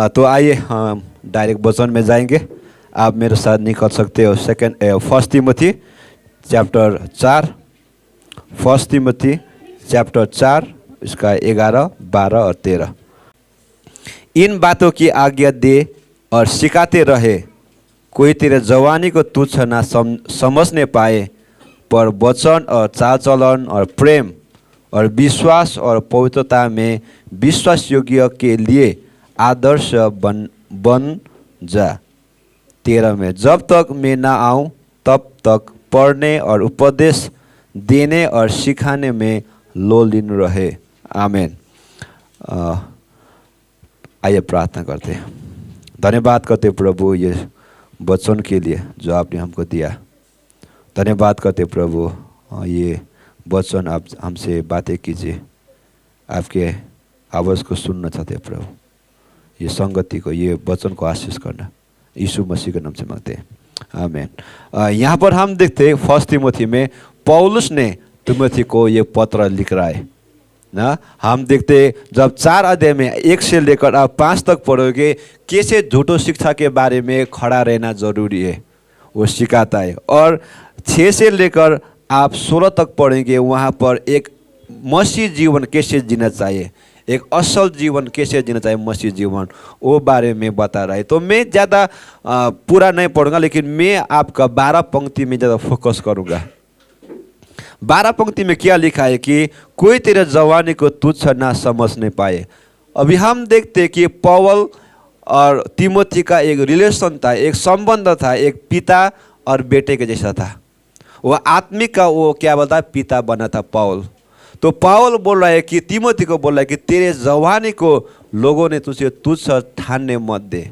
तो आइए हम डायरेक्ट वचन में जाएंगे। आप मेरे साथ निकल सकते हो first Timothy chapter 4, first Timothy chapter 4 इसका 11, 12 और 13। इन बातों की आज्ञा दे और सिखाते रहे, कोई तेरे जवानी को तुच्छ ना समझने पाए, पर वचन और चाल चलन और प्रेम और विश्वास और पवित्रता में विश्वास योग्य के लिए आदर्श बन जा। 13 में, जब तक मैं ना आऊँ तब तक पढ़ने और उपदेश देने और सिखाने में लोलीन रहे। आमीन। आइए प्रार्थना करते हैं। धन्यवाद करते प्रभु ये वचन के लिए जो आपने हमको दिया। धन्यवाद करते प्रभु ये वचन आप हमसे बातें कीजिए। आपके आवाज़ को सुनना चाहते प्रभु। ये संगति को, ये वचन को आशीष करना यीशु मसीह के नाम से मांगते हैं। आमीन। यहाँ पर हम देखते हैं फर्स्ट तिमोथी में पौलुस ने तिमोथी को ये पत्र लिख रहा है ना। हम देखते जब 4 अध्याय में 1 से लेकर आप 5 तक पढ़ोगे कैसे झूठो शिक्षा के बारे में खड़ा रहना जरूरी है, वो सिखाता है। और 6 से लेकर आप 16 तक पढ़ेंगे, वहाँ पर एक मसीह जीवन कैसे जीना चाहिए, एक असल जीवन कैसे जीना चाहिए, मसीह जीवन, वो बारे में बता रहा है। तो मैं ज़्यादा पूरा नहीं पढ़ूंगा, लेकिन मैं आपका 12 पंक्ति में ज़्यादा फोकस करूँगा। 12 पंक्ति में क्या लिखा है कि कोई तेरे जवानी को तुच्छ ना समझने पाए। अभी हम देखते कि पौल और तिमोथी का एक रिलेशन था, एक संबंध था, एक पिता और बेटे के जैसा था। वो आत्मिक का वो क्या बोलता है, पिता बना था पौल। तो पौल बोल रहा है कि तिमोथी को बोल रहा है कि तेरे जवानी को लोगों ने तुझे तुच्छ ठानने मत दे,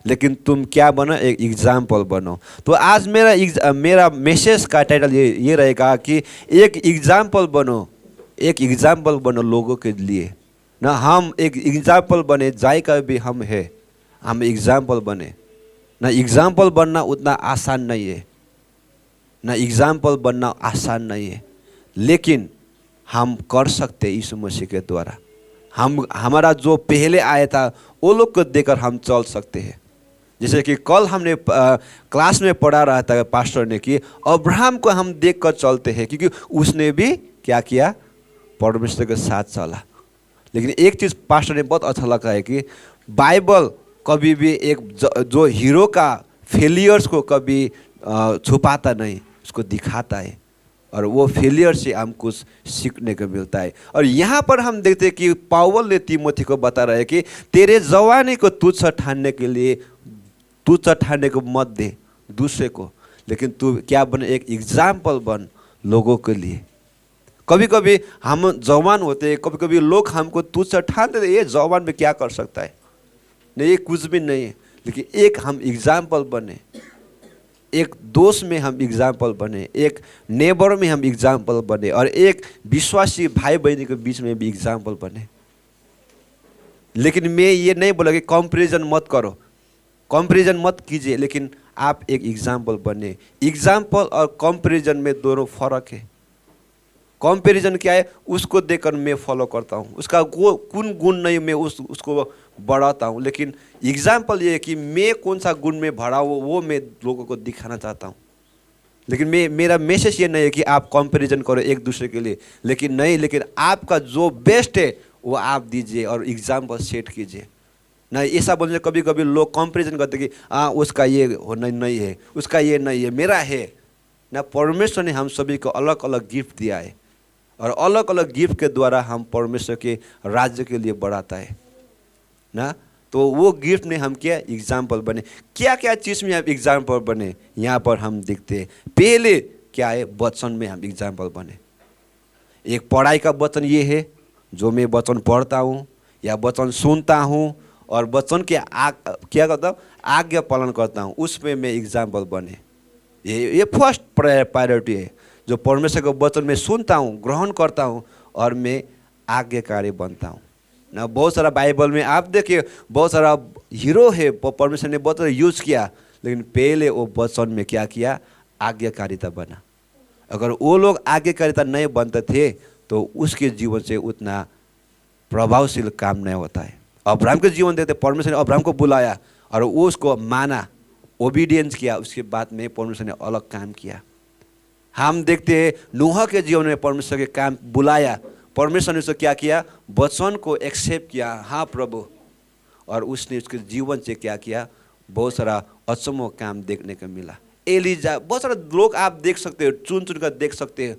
लेकिन तुम क्या बनो, एक एग्जाम्पल बनो। तो आज मेरा मैसेज का टाइटल ये रहेगा कि एक एग्जाम्पल बनो, एक एग्जाम्पल बनो लोगों के लिए ना। हम एक एग्जाम्पल बने, जाय का भी हम है, हम एग्जाम्पल बने ना। एग्जाम्पल बनना उतना आसान नहीं है ना, एग्जाम्पल बनना आसान नहीं है, लेकिन हम कर सकते हैं यीशु मसीह के द्वारा। हमारा जो पहले आया था वो लोग को देखकर हम चल सकते हैं। जैसे कि कल हमने क्लास में पढ़ा रहा था पास्टर ने कि अब्राहम को हम देखकर चलते हैं, क्योंकि उसने भी क्या किया, परमेश्वर के साथ चला। लेकिन एक चीज़ पास्टर ने बहुत अच्छा लगा है कि बाइबल कभी भी एक जो हीरो का फेलियर्स को कभी छुपाता नहीं, उसको दिखाता है, और वो फेलियर से हम कुछ सीखने को मिलता है। और यहाँ पर हम देखते हैं कि पौल ने तिमोथी को बता रहा है कि तेरे जवानी को तुच्छ ठानने के लिए, तुच्छ ठानने को मत दे दूसरे को, लेकिन तू क्या बन, एक एग्जाम्पल बन लोगों के लिए। कभी कभी हम जवान होते हैं, कभी कभी लोग हमको तुच्छ ठान देते, ये जवान में क्या कर सकता है, नहीं ये कुछ भी नहीं है। लेकिन एक हम एग्जाम्पल बने, एक दोस्त में हम एग्जाम्पल बने, एक नेबर में हम एग्जाम्पल बने, और एक विश्वासी भाई बहनी के बीच में भी एग्जाम्पल बने। लेकिन मैं ये नहीं बोला कि कंपैरिजन मत करो, कंपैरिजन मत कीजिए, लेकिन आप एक एग्जाम्पल बने। एग्जाम्पल और कंपैरिजन में दोनों फर्क है। कंपैरिजन क्या है, उसको देखकर मैं फॉलो करता हूँ, उसका कौन गुण नहीं मैं उसको बढ़ाता हूँ। लेकिन एग्जाम्पल ये है कि मैं कौन सा गुण में बढ़ा वो मैं लोगों को दिखाना चाहता हूँ। लेकिन मेरा मैसेज ये नहीं है कि आप कंपैरिजन करो एक दूसरे के लिए, लेकिन आपका जो बेस्ट है वो आप दीजिए और एग्जाम्पल सेट कीजिए ना। ऐसा बोलने कभी कभी लोग कंपैरिजन करते कि उसका ये होना नहीं है, उसका ये नहीं है, मेरा है ना। परमेश्वर ने हम सभी को अलग अलग गिफ्ट दिया है, और अलग अलग गिफ्ट के द्वारा हम परमेश्वर के राज्य के लिए बढ़ाता है ना। तो वो गिफ्ट में हम क्या एग्जाम्पल बने, क्या क्या चीज़ में हम एग्जाम्पल बने, यहाँ पर हम देखते हैं। पहले क्या है, वचन में हम एग्जाम्पल बने। एक पढ़ाई का वचन ये है, जो मैं वचन पढ़ता हूँ या वचन सुनता हूँ और वचन के क्या करता हूँ, आज्ञा पालन करता हूँ, उसमें मैं एग्जाम्पल बने। ये फर्स्ट प्रायोरिटी है। जो परमेश्वर के वचन में सुनता हूँ, ग्रहण करता हूँ, और मैं आज्ञाकारी बनता हूँ ना। बहुत सारा बाइबल में आप देखिए, बहुत सारा हीरो है, परमेश्वर ने बहुत सारा यूज़ किया, लेकिन पहले वो वचन में क्या किया, आज्ञाकारिता बना। अगर वो लोग आज्ञाकारिता नहीं बनते थे तो उसके जीवन से उतना प्रभावशील काम नहीं होता है। अब्राहम के जीवन देखते परमेश्वर ने अब्राहम को बुलाया और वो उसको माना, ओबीडियंस किया। उसके बाद में परमेश्वर ने अलग काम किया। हम देखते हैं नूह के जीवन में परमेश्वर के काम बुलाया, परमेश्वर ने उसको क्या किया, वचन को एक्सेप्ट किया, हाँ प्रभु, और उसने उसके जीवन से क्या किया, बहुत सारा अचम्म काम देखने को मिला। एलिजा, बहुत सारे लोग आप देख सकते हो, चुन चुन कर देख सकते हो।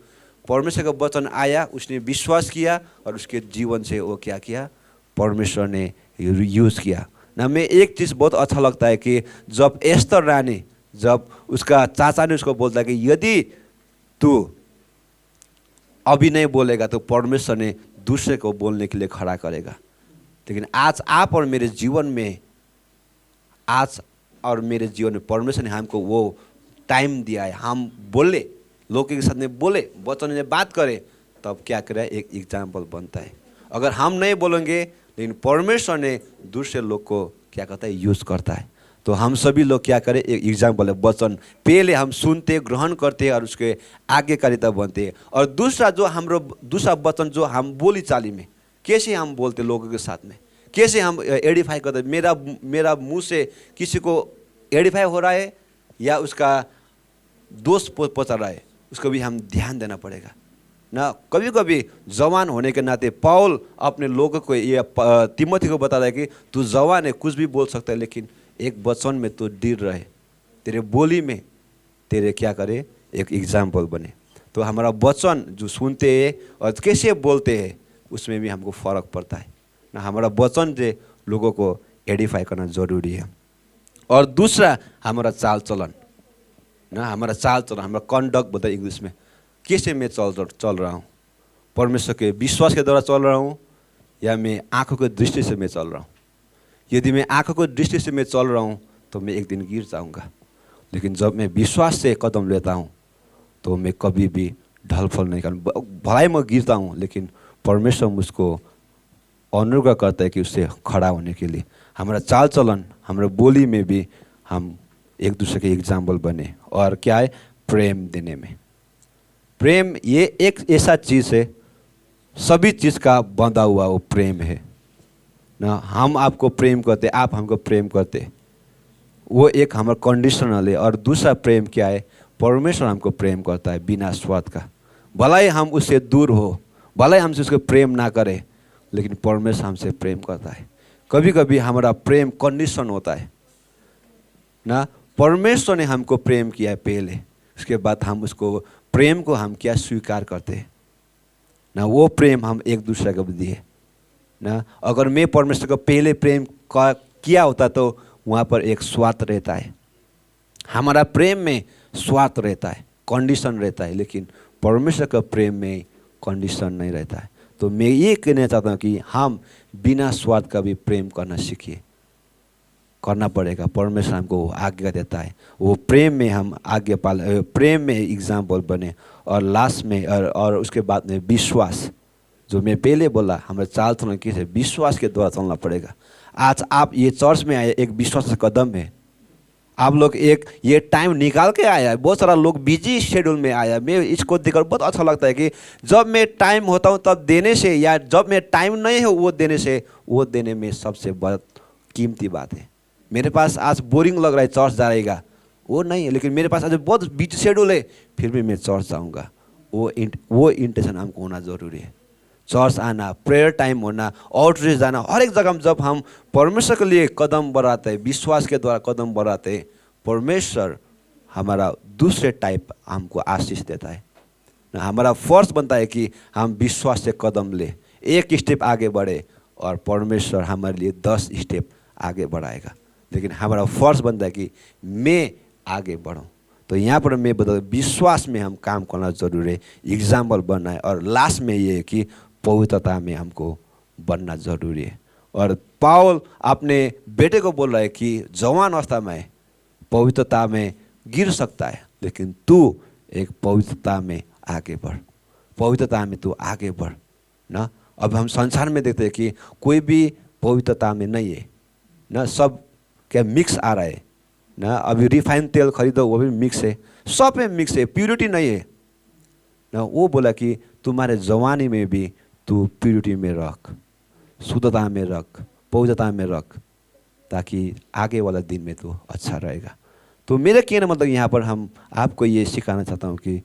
परमेश्वर का वचन आया, उसने विश्वास किया और उसके जीवन से वो क्या किया, परमेश्वर ने यूज़ किया ना। मैं एक चीज़ बहुत अच्छा लगता है कि जब एस्तर रानी, जब उसका चाचा ने उसको बोलता है कि यदि तू अभी नहीं बोलेगा तो परमेश्वर ने दूसरे को बोलने के लिए खड़ा करेगा। लेकिन आज आप और मेरे जीवन में, आज और मेरे जीवन में परमेश्वर ने हमको वो टाइम दिया है, हम बोले, लोगों के साथ में बोले, वचन में बात करें, तब क्या करें, एक एग्जाम्पल बनता है। अगर हम नहीं बोलेंगे लेकिन परमेश्वर ने दूसरे लोग को क्या करता है, यूज़ करता है। तो हम सभी लोग क्या करें, एक एग्जाम्पल है, वचन पहले हम सुनते, ग्रहण करते और उसके आज्ञाकारिता बनते। और दूसरा जो हाम्रो दूसरा वचन जो हम बोली चाली में कैसे हम बोलते लोगों के साथ में, कैसे हम एडिफाई करते, मेरा मुंह से किसी को एडिफाई हो रहा है या उसका दोस्त पहुँचा रहा है, उसको भी हम ध्यान देना पड़ेगा ना। कभी कभी जवान होने के नाते पौल अपने लोगों को ये तिमोथी को बता रहा है कि तू जवान है, कुछ भी बोल सकता है, लेकिन एक वचन में तो डीर रहे, तेरे बोली में तेरे क्या करे, एक एग्जाम्पल बने। तो हमारा वचन जो सुनते हैं और कैसे बोलते हैं उसमें भी हमको फ़र्क पड़ता है ना। हमारा वचन जो लोगों को एडिफाई करना ज़रूरी है। और दूसरा हमारा चाल चलन ना, हमारा चाल चलन, हमारा कंडक्ट बोलता है इंग्लिश में, कैसे मैं चल रहा हूँ, परमेश्वर के विश्वास के द्वारा चल रहा हूँ या मैं आँखों की दृष्टि से मैं चल रहा हूँ। यदि मैं आँखों की दृष्टि से मैं चल रहा हूँ तो मैं एक दिन गिर जाऊँगा, लेकिन जब मैं विश्वास से कदम लेता हूँ तो मैं कभी भी ढलफल नहीं कर, भलाई मैं गिरता हूँ लेकिन परमेश्वर मुझको अनुग्रह करता है कि उससे खड़ा होने के लिए। हमारा चाल चलन, हमारे बोली में भी हम एक दूसरे के एग्जाम्पल बने। और क्या है, प्रेम देने में। प्रेम ये एक ऐसा चीज़ है, सभी चीज़ का बंधा हुआ वो प्रेम है ना। हम आपको प्रेम करते, आप हमको प्रेम करते, वो एक हमारा कंडीशनल है। और दूसरा प्रेम क्या है, परमेश्वर हमको प्रेम करता है बिना स्वार्थ का। भला ही हम उससे दूर हो, भला ही हमसे उसको प्रेम ना करें, लेकिन परमेश्वर हमसे प्रेम करता है। कभी कभी हमारा प्रेम कंडीशन होता है ना। परमेश्वर ने हमको प्रेम किया है पहले, उसके बाद हम उसको प्रेम को हम क्या स्वीकार करते हैं ना, वो प्रेम हम एक दूसरे को दिए ना। अगर मैं परमेश्वर को पहले प्रेम किया होता तो वहाँ पर एक स्वार्थ रहता है, हमारा प्रेम में स्वार्थ रहता है, कंडीशन रहता है, लेकिन परमेश्वर का प्रेम में कंडीशन नहीं रहता है। तो मैं ये कहना चाहता हूँ कि हम बिना स्वार्थ का भी प्रेम करना सीखिए, करना पड़ेगा। परमेश्वर हमको आज्ञा देता है, वो प्रेम में हम आज्ञा पाल, प्रेम में एग्जाम्पल बने। और लास्ट में और उसके बाद में विश्वास, जो मैं पहले बोला, हमें चाल चलन कैसे विश्वास के द्वारा चलना पड़ेगा। आज आप ये चर्च में आए, एक विश्वास का कदम है। आप लोग एक ये टाइम निकाल के आया है, बहुत सारा लोग बिजी शेड्यूल में आया। मैं इसको देखकर बहुत अच्छा लगता है कि जब मैं टाइम होता हूँ तब देने से, या जब मैं टाइम नहीं है वो देने से, वो देने में सबसे बहुत कीमती बात है। मेरे पास आज बोरिंग लग रहा है चर्च जाएगा, वो नहीं है, लेकिन मेरे पास आज बहुत बिजी शेड्यूल है, फिर भी मैं चर्च जाऊँगा, वो इंटेंशन हमको होना ज़रूरी है। चर्च आना, प्रेयर टाइम होना, आउटरीच जाना, हर एक जगह जब हम परमेश्वर के लिए कदम बढ़ाते हैं, विश्वास के द्वारा कदम बढ़ाते हैं, परमेश्वर हमारा दूसरे टाइप हमको आशीष देता है ना। हमारा फर्ज बनता है कि हम विश्वास से कदम ले, एक स्टेप आगे बढ़े, और परमेश्वर हमारे लिए 10 स्टेप आगे बढ़ाएगा। लेकिन हमारा फर्ज बनता है कि मैं आगे बढ़ूँ। तो यहाँ पर मैं बता, विश्वास में हम काम करना जरूरी है, एग्जाम्पल बनना है। और लास्ट में ये है कि पवित्रता में हमको बनना जरूरी है। और पौल अपने बेटे को बोल रहा है कि जवान अवस्था में पवित्रता में गिर सकता है, लेकिन तू एक पवित्रता में आगे बढ़, पवित्रता में तू आगे बढ़ ना। अब हम संसार में देखते हैं कि कोई भी पवित्रता में नहीं है ना, सब क्या मिक्स आ रहा है ना। अभी रिफाइंड तेल खरीदो, वो भी मिक्स है, सब में मिक्स है, प्यूरिटी नहीं है ना। वो बोला कि तुम्हारे जवानी में भी तू प्यूरिटी में रख, शुद्धता में रख, पवित्रता में रख, ताकि आगे वाला दिन में तो अच्छा रहेगा। तो मेरा कहना मतलब यहाँ पर हम आपको ये सिखाना चाहता हूँ कि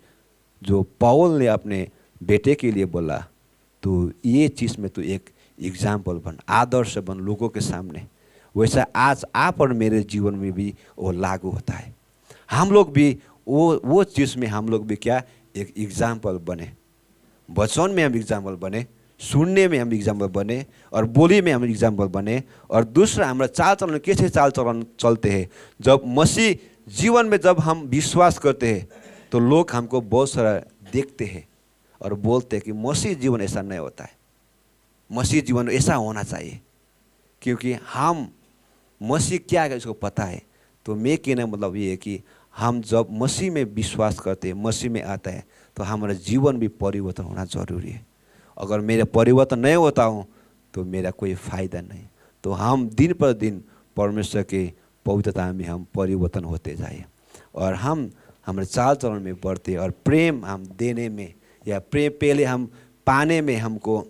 जो पौल ने अपने बेटे के लिए बोला, तो ये चीज़ में तो एक एग्जाम्पल बन, आदर्श बन लोगों के सामने। वैसा आज आप और मेरे जीवन में भी वो लागू होता है। हम लोग भी वो चीज़ में हम लोग भी क्या एक एग्जाम्पल बने, वचन में हम एग्जाम्पल बने, सुनने में हम एग्जाम्पल बने, और बोली में हम एग्जाम्पल बने। और दूसरा हमारा चाल चलन कैसे चाल चलन चलते हैं, जब मसीह जीवन में जब हम विश्वास करते हैं तो लोग हमको बहुत सारा देखते हैं और बोलते हैं कि मसीह जीवन ऐसा नहीं होता है, मसीह जीवन ऐसा होना चाहिए, क्योंकि हम मसीह क्या है इसको पता है। तो मैं कहना मतलब ये है कि हम जब मसीह में विश्वास करते हैं, मसीह में आता है, तो हमारा जीवन भी परिवर्तन होना जरूरी है। अगर मेरा परिवर्तन नहीं होता हूँ तो मेरा कोई फ़ायदा नहीं। तो हम दिन पर दिन परमेश्वर के पवित्रता में हम परिवर्तन होते जाए, और हम हमारे चाल चलन में बढ़ते, और प्रेम हम देने में, या प्रेम पहले हम पाने में हमको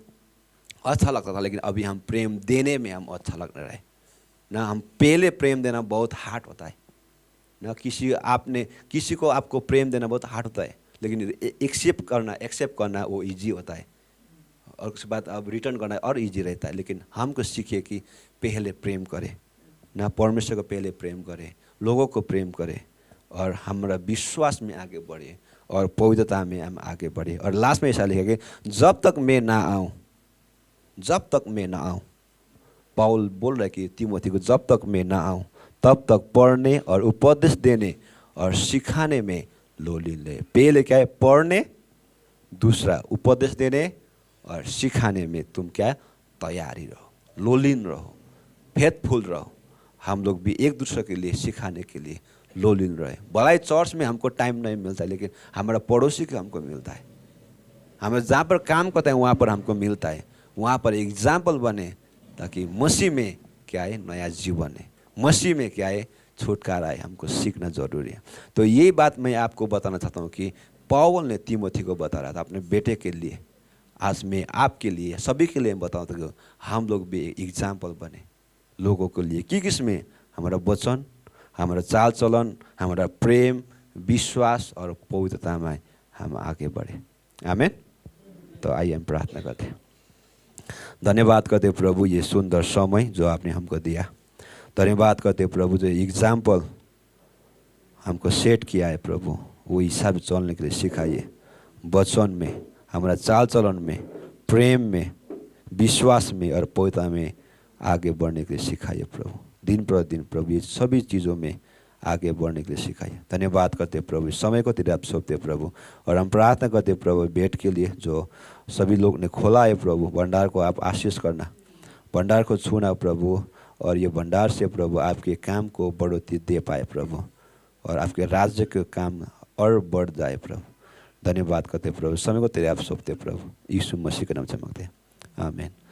अच्छा लगता था, लेकिन अभी हम प्रेम देने में हम अच्छा लग रहा है ना। हम पहले प्रेम देना बहुत हार्ड होता है ना, किसी को आपको प्रेम देना बहुत हार्ड होता है, लेकिन एक्सेप्ट करना वो इजी होता है, और उसके बाद अब रिटर्न करना और इजी रहता है। लेकिन हमको सीखे कि पहले प्रेम करें ना, परमेश्वर को पहले प्रेम करें, लोगों को प्रेम करें, और हमारा विश्वास में आगे बढ़े, और पवित्रता में हम आगे बढ़े। और लास्ट में ऐसा लिखा कि जब तक मैं ना आऊँ, जब तक मैं ना आऊँ, पौल बोल रहा है कि तीमोथी को जब तक मैं ना आऊँ तब तक पढ़ने और उपदेश देने और सिखाने में लोलीन रहे। पहले क्या है, पढ़ने, दूसरा उपदेश देने और सिखाने में तुम क्या तैयारी रहो, लोलीन रहो, फेथफुल रहो। हम लोग भी एक दूसरे के लिए सिखाने के लिए लोलीन रहे। भलाई चर्च में हमको टाइम नहीं मिलता है, लेकिन हमारा पड़ोसी को हमको मिलता है, हमें जहाँ पर काम करते हैं वहाँ पर हमको मिलता है, वहाँ पर एग्जाम्पल बने, ताकि मसीह में क्या है नया जीवन है, मसीह में क्या है छुटकारा है, हमको सीखना जरूरी है। तो यही बात मैं आपको बताना चाहता हूँ कि पौल ने तीमोथी को बता रहा था अपने बेटे के लिए। आज मैं आपके लिए, सभी के लिए बताऊँ तो हम लोग भी एग्जाम्पल बने लोगों के लिए, कि किसमें हमारा वचन, हमारा चाल चलन, हमारा प्रेम, विश्वास और पवित्रता में हम आगे बढ़े। आमीन। तो आइए हम प्रार्थना करते हैं। धन्यवाद करते प्रभु ये सुंदर समय जो आपने हमको दिया। धन्यवाद करते प्रभु जो एग्जाम्पल हमको सेट किया है प्रभु, वो हिसाब चलने के लिए सिखाइए। वचन में, हमारा चाल चलन में, प्रेम में, विश्वास में और पवित्रता में आगे बढ़ने के लिए सिखाइए प्रभु। दिन प्रतिदिन प्रभु ये सभी चीज़ों में आगे बढ़ने के लिए सिखाइए। धन्यवाद करते प्रभु, समय को तेरे आप सौंपते प्रभु, और हम प्रार्थना करते प्रभु भेंट के लिए जो सभी लोग ने खोला है प्रभु, भंडार को आप आशीष करना, भंडार को छूना प्रभु, और ये भंडार से प्रभु आपके काम को बढ़ोतरी दे पाए प्रभु, और आपके राज्य के काम और बढ़ जाए प्रभु। धन्यवाद करते प्रभु, समय को तेरे आप सौंपते प्रभु, यीशु मसीह के नाम से मांगते हैं, आमीन।